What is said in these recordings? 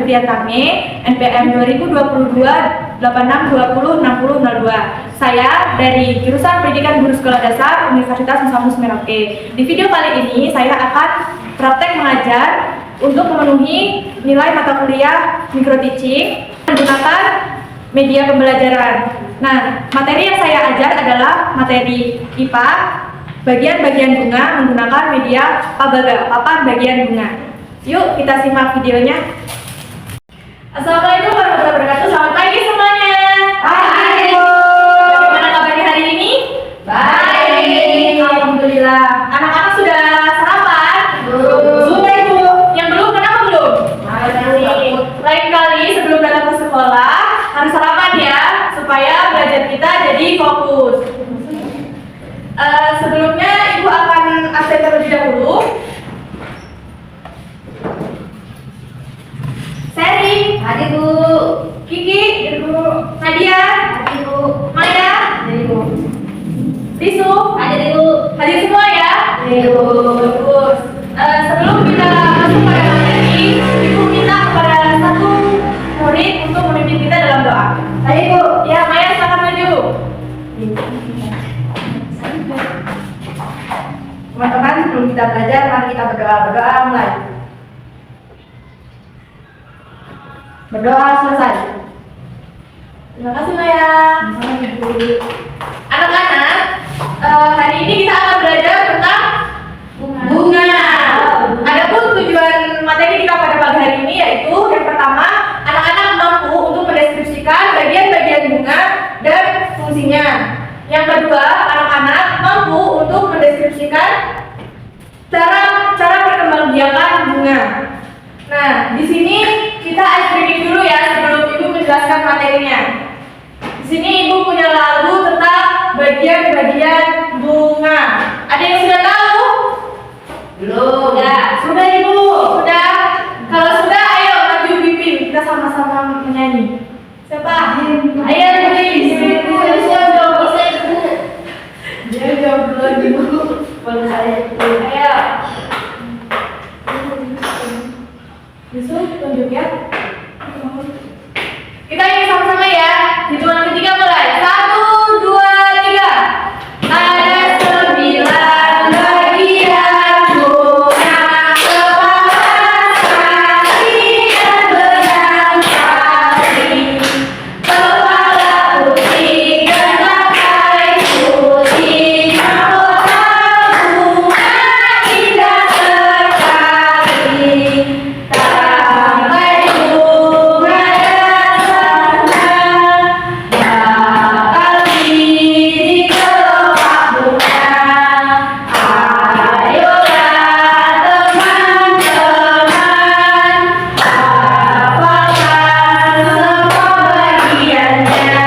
Supriyatame, NPM 2022-86206002. Saya dari jurusan Pendidikan Guru Sekolah Dasar Universitas Musamus Merauke. Di video kali ini saya akan praktek mengajar untuk memenuhi nilai mata kuliah micro teaching menggunakan media pembelajaran. Nah, materi yang saya ajar adalah materi IPA, bagian-bagian bunga menggunakan media Pabaga, papan bagian bunga. Yuk kita simak videonya. Assalamualaikum warahmatullahi wabarakatuh. Selamat pagi semuanya. Pagi, Bu. Bagaimana kabarnya hari ini? Baik. Alhamdulillah. Anak-anak sudah sarapan? Sudah, Ibu. Yang belum, kenapa belum? Lain kali sebelum datang ke sekolah harus sarapan ya, supaya belajar kita jadi fokus. Sebelumnya Ibu akan absen terlebih dahulu. Seri, Hadir, Bu. Kiki, Ibu, Nadia, Hadir, Bu. Maya, Hadir, Bu. Risu, Hadir, Bu. hadir semua ya. Hadir, Bu. Bagus. Sebelum kita masuk pada materi, Ibu minta kepada satu murid untuk memimpin kita dalam doa. Hadir, Bu. Ya, Maya silakan maju. Teman-teman, sebelum kita belajar, mari kita berdoa mulai. Berdoa selesai. Terima kasih Maya. Anak-anak, hari ini kita akan belajar tentang bunga. Adapun tujuan materi kita pada pagi hari ini yaitu yang pertama, anak-anak mampu untuk mendeskripsikan bagian-bagian bunga dan fungsinya. Yang kedua, anak-anak mampu untuk mendeskripsikan cara perkembangbiakan bunga. Nah, di sini kita ice breaking dulu ya sebelum Ibu menjelaskan materinya. Di sini Ibu punya lagu tentang bagian-bagian bunga. Ada yang sudah tahu? Belum. Ya, sudah Ibu. Sudah. Kalau sudah, ayo maju pimpin. Kita sama-sama menyanyi. Siapa? Ayo, please. Dia jawab dulu Ibu. Boleh saya. Ayo. Yusuf, tunjuk ya. Kita ini sama-sama ya. Hitungan ketiga mulai. 1, 2, 3. Ada 9 bagian bunga, kepala sari dan benang sari, kepala putih dan pakai putih, mahkota bunga indah sekali. Sampai bunga dasarnya bakal di kelopak bunga. Ayolah teman-teman, hafalkan semua bagiannya.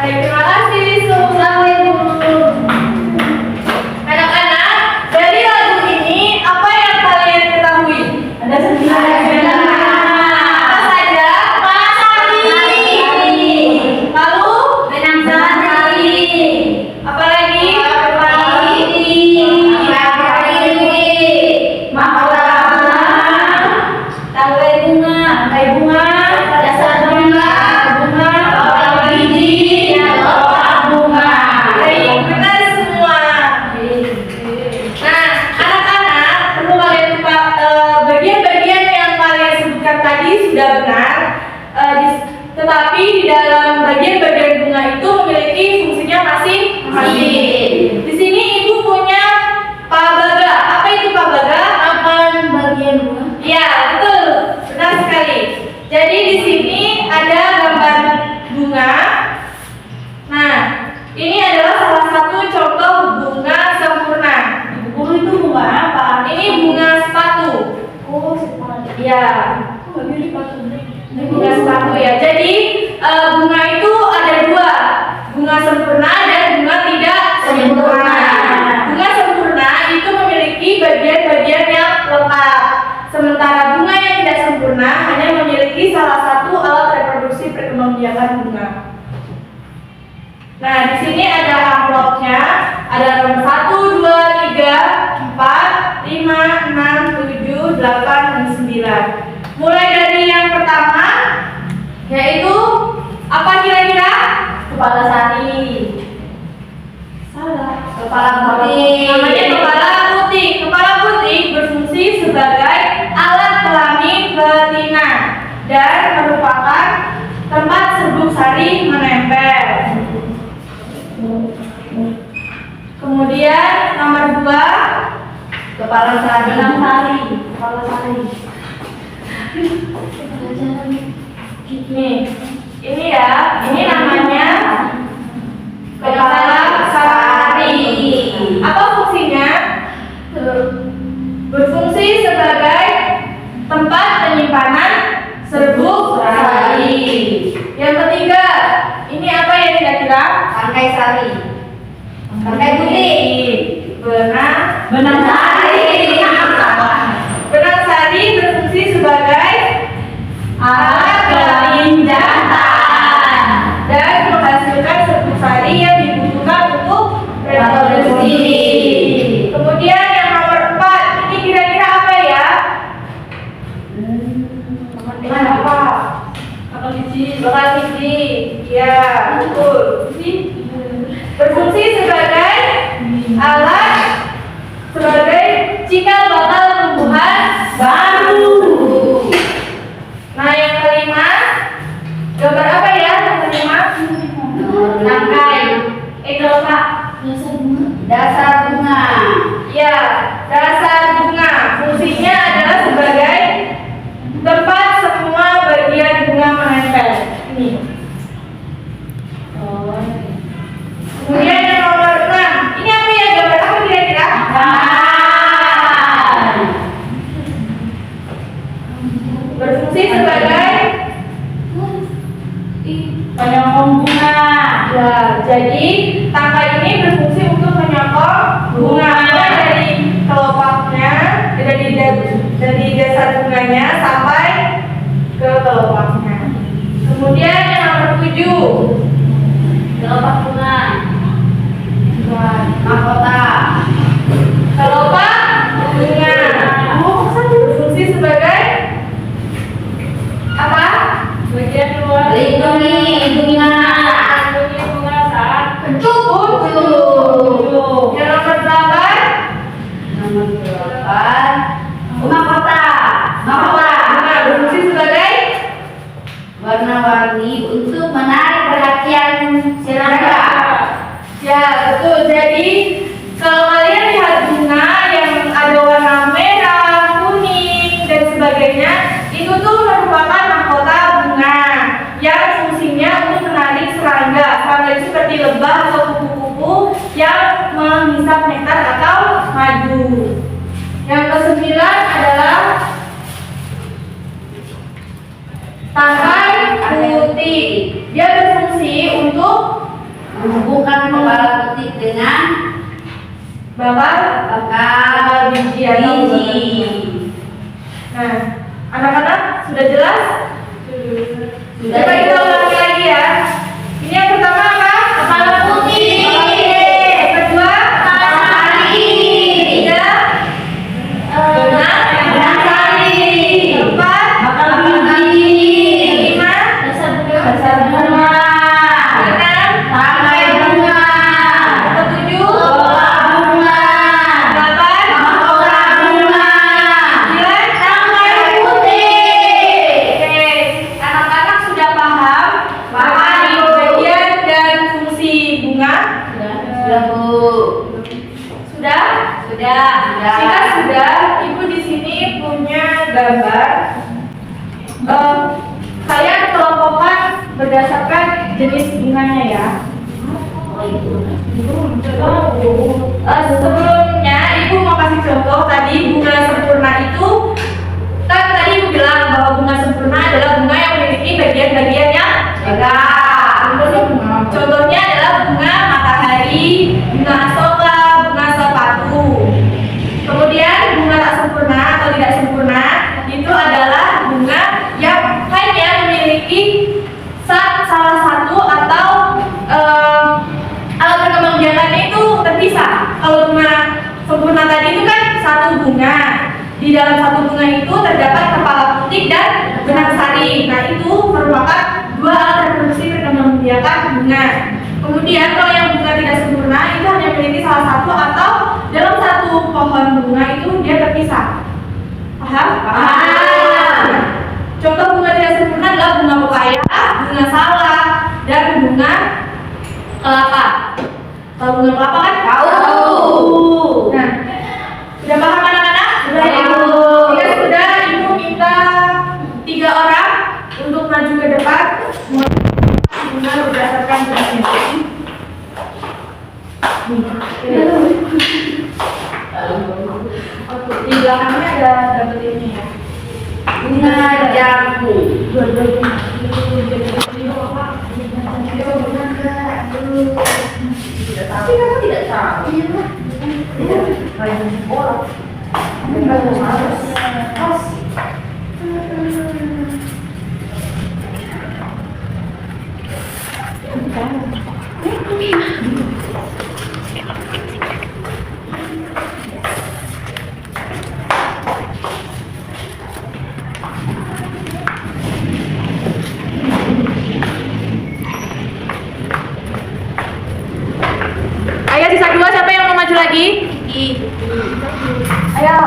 Baik, terima kasih. Assalamualaikum. Anak-anak, dari lagu ini apa yang kalian ketahui? Ada 9 bagian. Apa saja? Sari. Lalu benang sari. Apa lagi? Mahkota tangkai bunga, dasar bunga, kepala biji, kelopak bunga. Baik, benar semua. Nah, anak-anak, perlu kalian bagian-bagian yang kalian sebutkan tadi sudah benar. Tetapi di dalam bagian-bagian bunga itu memiliki fungsinya masing-masing. Di sini Ibu punya pabaga. Apa itu pabaga? Papan bagian bunga. Ya, betul. Benar sekali. Jadi di sini ada gambar bunga. Nah, ini adalah salah satu contoh bunga sempurna. Guru itu bunga apa? Ini bunga sepatu. Oh, sepatu. Ya, Nggak mirip sepatu. ini bunga sepatu ya. Jadi bunga itu ada dua, bunga sempurna dan bunga tidak kepala sari. Salah. Kepala putih. Namanya kepala putih. Kepala putih berfungsi sebagai alat kelamin betina dan merupakan tempat serbuk sari menempel. Kemudian nomor 2, Kepala sari. benang sari. Kepala sari. Nih, ini ya, ini namanya kepala sari. Apa fungsinya? Berfungsi sebagai tempat penyimpanan serbuk sari. Yang ketiga, ini apa ya kira-kira? Tangkai sari. Tangkai putih. Benang sari. Benang sari berfungsi sebagai alat kelamin jantan dan menghasilkan serbuk sari yang dibutuhkan untuk reproduksi. Kemudian yang nomor 4, ini kira-kira apa ya? Dengan apa? Bakal biji. Ya, betul. Berfungsi sebagai alat sebagai cikal bakal tumbuhan baru. Nah, yang kelima, gambar apa ya? Yang kelima, Tangkai. kalau Kak, Dasar bunga. ya, dasar bunga. Fungsinya adalah sebagai tempat semua bagian bunga menempel. Ini. Kemudian yang nomor 6, ini apa ya? Gambar apa kira-kira? Berfungsi sebagai penyokong bunga. Ya, jadi tangkai ini berfungsi untuk menyokong bunga dari kelopaknya, dari dasar bunganya sampai ke kelopaknya. Kemudian yang nomor 7, Kelopak bunga. Mahkota. kelopak bunga berfungsi sebagai apa? Bagian luar. Lindungi bunga. Lindungi bunga saat Betul. Yang nomor 8, Nomor 8. Mahkota. bunga berfungsi sebagai Warna-warni untuk menarik perhatian serangga. ya betul. Jadi kalau kalian lihat bunga yang ada warna merah, kuning dan sebagainya, itu tuh merupakan mahkota bunga yang fungsinya untuk menarik serangga. Serangga itu seperti lebah atau kupu-kupu yang menghisap nektar atau madu. Yang ke-9 adalah tangkai putih. Dia berfungsi untuk Menghubungkan kepala putih dengan bakal biji atau biji. Nah, anak-anak sudah jelas? Sudah. Coba kita ulangi lagi ya. Ini yang pertama apa? Kepala putih. Yang kedua? Sari. Tiga? Benang sari. Keempat? Bakal biji. Kelima? Dasar bunga. Keenam? Tangkai bunga. Ketujuh? Kelopak bunga. Delapan? Mahkota bunga. 9? Tangkai putih. Oke, anak-anak sudah paham mengenai bagian dan fungsi bunga? Sudah, Bu. Sudah? Sudah. Jika sudah, Ibu di sini punya gambar. Kalian kelompokkan berdasarkan jenis bunganya ya. Sebelumnya Ibu mau kasih contoh tadi bunga sempurna itu kan tadi Ibu bilang bahwa bunga sempurna adalah bunga yang memiliki bagian-bagian yang contohnya adalah bunga matahari, bunga asoka, bunga sepatu. Kemudian bunga tak sempurna atau tidak sempurna itu adalah bunga yang hanya memiliki salah satu atau alat perkembangbiakannya itu terpisah. Kalau bunga sempurna tadi itu kan satu bunga. Di dalam satu bunga itu terdapat kepala putih dan benang sari. Nah, itu merupakan dua alat reproduksi perkembangbiakan menyediakan bunga. Kemudian kalau yang bunga tidak sempurna itu hanya memiliki salah satu atau dalam satu pohon bunga itu dia terpisah. Paham? Paham. Contoh bunga tidak sempurna adalah bunga pepaya, bunga salak, dan bunga kelapa. Tahu bunga kelapa kan? Tahu. Nah, sudah paham anak-anak? Sudah ya? Tahu. Jika sudah, ibu minta 3 orang untuk maju ke depan. Bunga berdasarkan jenisnya. Di belakangnya ada double ini ya. Bunga jamu. Tapi kamu tidak tahu. Ayo sisa 2, siapa yang mau maju lagi? Ayo.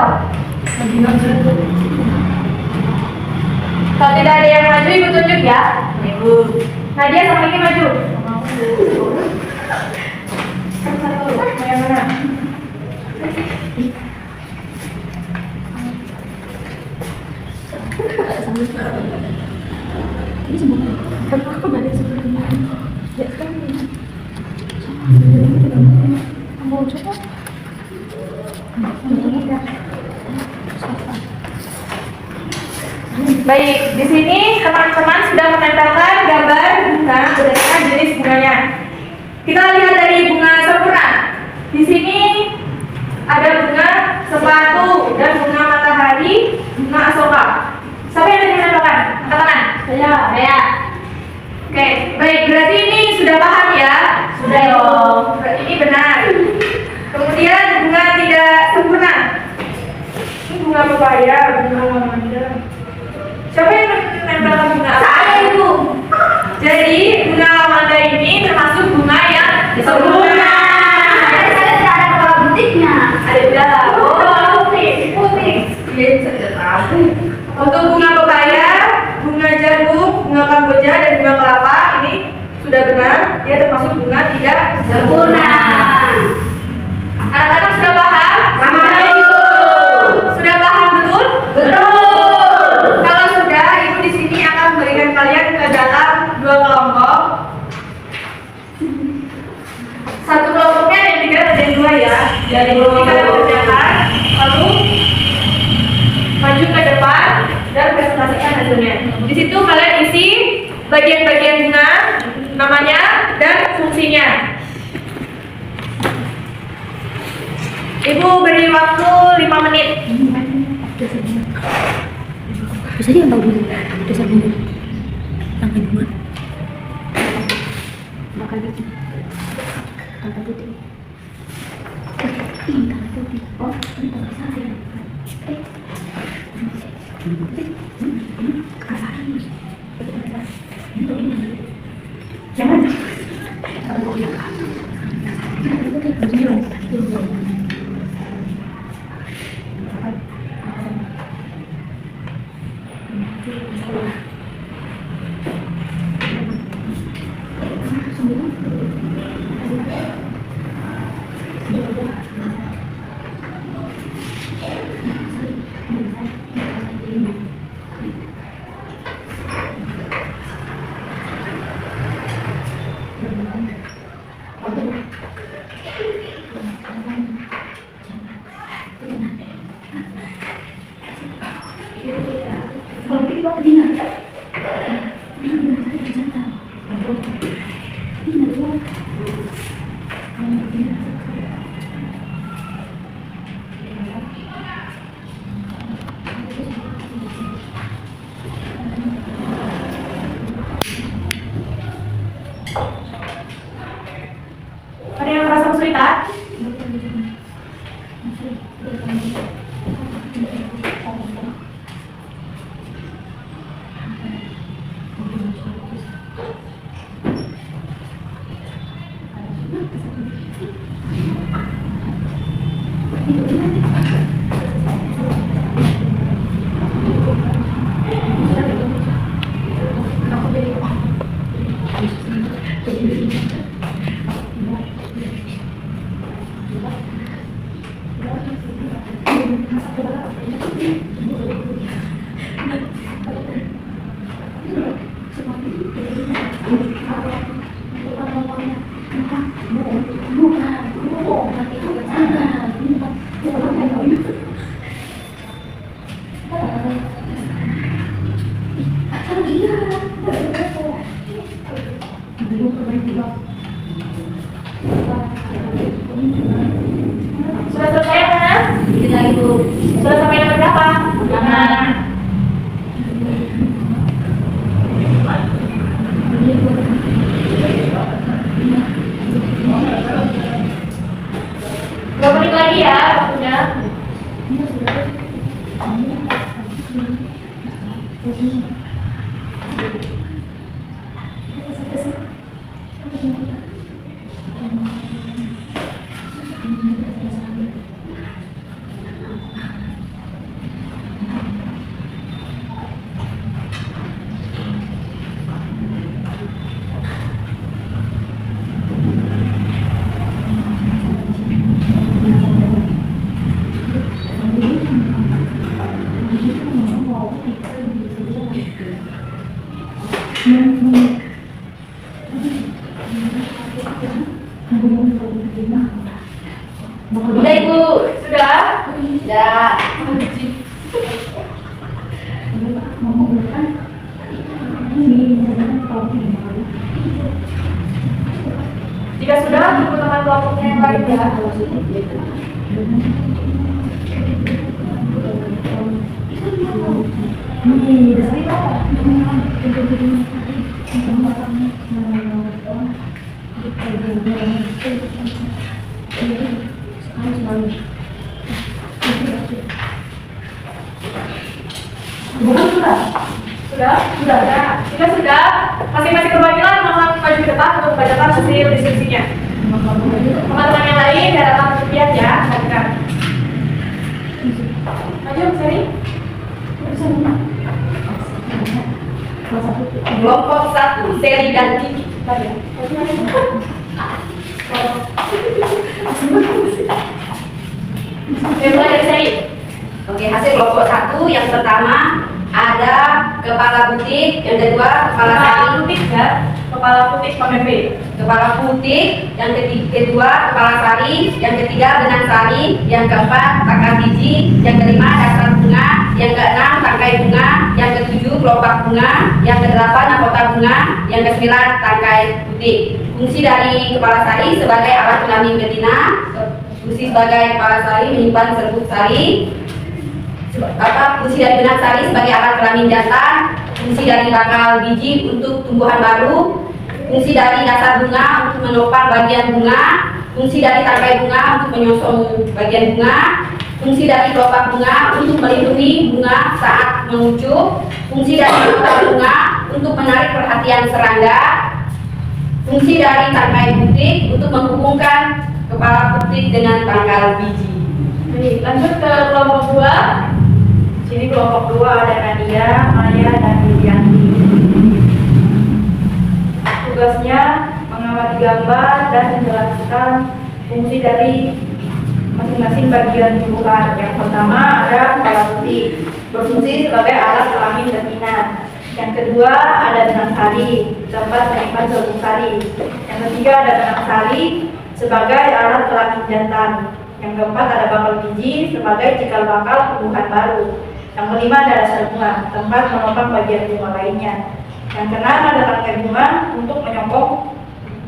Kalau tidak ada yang maju, ibu tunjuk ya. Ibu. Nadia sama ini maju. Satu. Yang mana? Baik, di sini teman-teman sudah menempelkan gambar bunga berdasarkan jenis bunganya. Kita lihat dari bunga sempurna. Di sini ada bunga sepatu dan bunga matahari, bunga asoka. Siapa yang tadi menempelkan? Angkat tangan. Saya. Oke, baik. Berarti ini sudah paham ya? Sudah dong. Berarti ini benar. Kemudian bunga tidak sempurna. Ini bunga pepaya, bunga mangga. Siapa yang menempelkan bunga? Saya itu. Jadi bunga mangga ini termasuk bunga yang sempurna. Saya tidak ada kepala butiknya. Ada di dalam. Putih. Iya, sudah tahu. Untuk bunga pepaya, bunga jagung, bunga kamboja, dan bunga kelapa ini sudah benar. Dia termasuk bunga tidak Sempurna. Anak-anak sudah paham? Paham. Sudah paham betul? Betul. Kalau sudah, ibu di sini akan memberikan kalian ke dalam 2 kelompok. Satu kelompoknya yang tiga ada 2 ya. Jadi kalian kerjakan, lalu maju ke depan dan presentasikan hasilnya. Di situ kalian isi bagian-bagian bunga, namanya dan fungsinya. Ibu beri waktu 5 menit. Bisa dia tahu dulu dasar bunga tangkai bunga bakal gitu tangkai putih ini tangkai putih oh ini tangkai sari jangan Sudah selesai mana? Kita itu Sudah sampai nomor berapa? Jangan. Dua menit lagi ya waktunya. Udah Ibu, sudah? Ya. Jika sudah, tunggu teman kelompoknya yang lain ya. Sudah? Sudah. Jika sudah, masing-masing perwakilan mohon maju ke depan untuk membacakan hasil diskusinya. Teman-teman yang lain datang ke pihak ya, silakan. Maju, sini. Kelompok 1, Seri dan Kiki. Mulai dari sini. Oke, hasil kelompok 1 yang pertama ada kepala butik, yang kedua kepala sari, Butik ya, kepala butik PMP. kepala butik, yang kedua kepala sari, yang ketiga benang sari, yang keempat takar biji, yang kelima dasar bunga, yang keenam tangkai bunga, yang ketujuh kelopak bunga, yang kedelapan mahkota bunga, yang kesembilan tangkai butik. Fungsi dari kepala sari sebagai alat kelamin betina, fungsi sebagai kepala sari menyimpan serbuk sari, fungsi dari benang sari sebagai alat kelamin jantan, fungsi dari bakal biji untuk tumbuhan baru, fungsi dari dasar bunga untuk menopang bagian bunga, fungsi dari tangkai bunga untuk menyongsong bagian bunga, fungsi dari kelopak bunga untuk melindungi bunga saat mengucuk, fungsi dari mahkota bunga untuk menarik perhatian serangga, fungsi dari tangkai butik untuk menghubungkan kepala butik dengan tanggal biji. Baik, lanjut ke kelompok 2. Sini kelompok 2 ada Nadia, Maya, dan Yulianti. Tugasnya mengamati gambar dan menjelaskan fungsi dari masing-masing bagian tumbuhan. Yang pertama ada kepala butik, berfungsi sebagai alat kelamin betina. Yang kedua ada benang sari, tempat menyimpan serbuk sari. Yang ketiga ada benang sari sebagai alat kelamin jantan. Yang keempat ada bakal biji sebagai cikal bakal tumbuhan baru. Yang kelima ada dasar bunga, tempat menopang bagian bunga lainnya. Yang keenam ada tangkai bunga untuk menyokong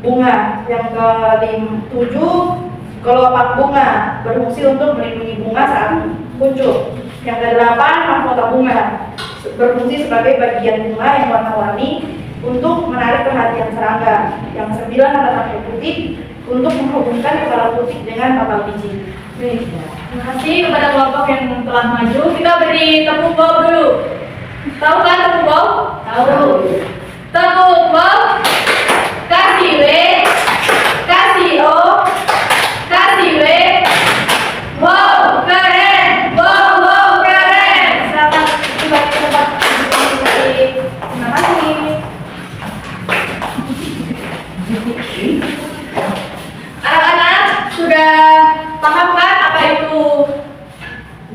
bunga. Yang ketujuh kelopak bunga, berfungsi untuk melindungi bunga saat muncul. Yang kedelapan mahkota bunga, berfungsi sebagai bagian bunga yang warna-warni untuk menarik perhatian serangga. Yang sembilan ada tangkai butik untuk menghubungkan kepala butik dengan bakal biji. Terima kasih kepada kelompok yang telah maju. Kita beri tepuk bau dulu. Tahu kan tepuk bau? Tahu. Tepuk bau. Kasih W, kasih O, kasih W. Wow.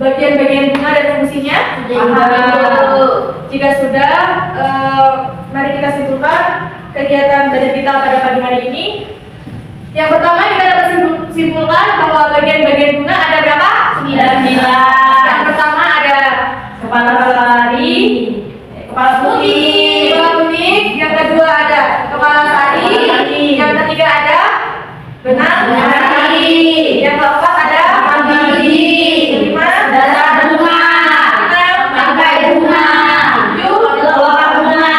bagian-bagian bunga dan fungsinya? Ibu. Jika sudah, mari kita simpulkan kegiatan belajar kita pada pagi hari ini. Yang pertama kita dapat simpulkan bahwa bagian-bagian bunga ada berapa? 19. Yang pertama ada kepala sari, kepala putih, yang kedua ada kepala sari, yang ketiga ada benang sari, yang keempat ada biji, kelima dasar bunga, tangkai bunga, tujuh kelopak bunga,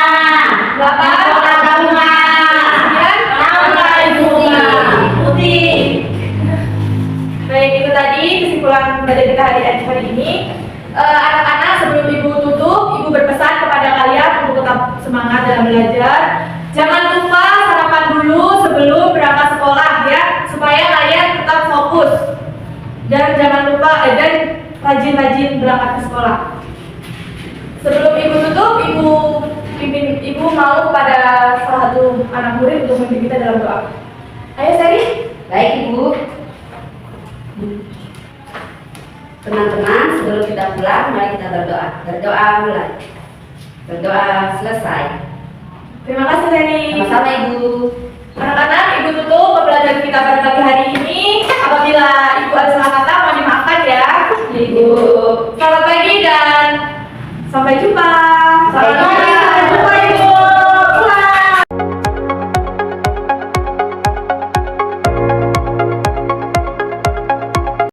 delapan akar bunga, sembilan tangkai bunga putih. Baik, itu tadi kesimpulan belajar kita hari ini. Anak-anak, sebelum ibu tutup, ibu berpesan kepada kalian untuk tetap semangat dalam belajar. Jangan lupa sarapan dulu sebelum berangkat sekolah ya, supaya kalian tetap fokus. Dan jangan lupa dan rajin-rajin berangkat ke sekolah. Sebelum ibu tutup, ibu mau pada salah satu anak murid untuk memimpin kita dalam doa. Ayo Sari. Baik Ibu. Teman-teman, sebelum kita pulang, mari kita berdoa. Berdoa mulai. Berdoa selesai. Terima kasih Sari. Sama-sama Ibu. Anak-anak, ibu tutup pembelajaran kita pada pagi hari ini. Apabila ibu ada salah kata, mohon dimaafkan ya. Ibu. Selamat pagi dan sampai jumpa. Sampai jumpa.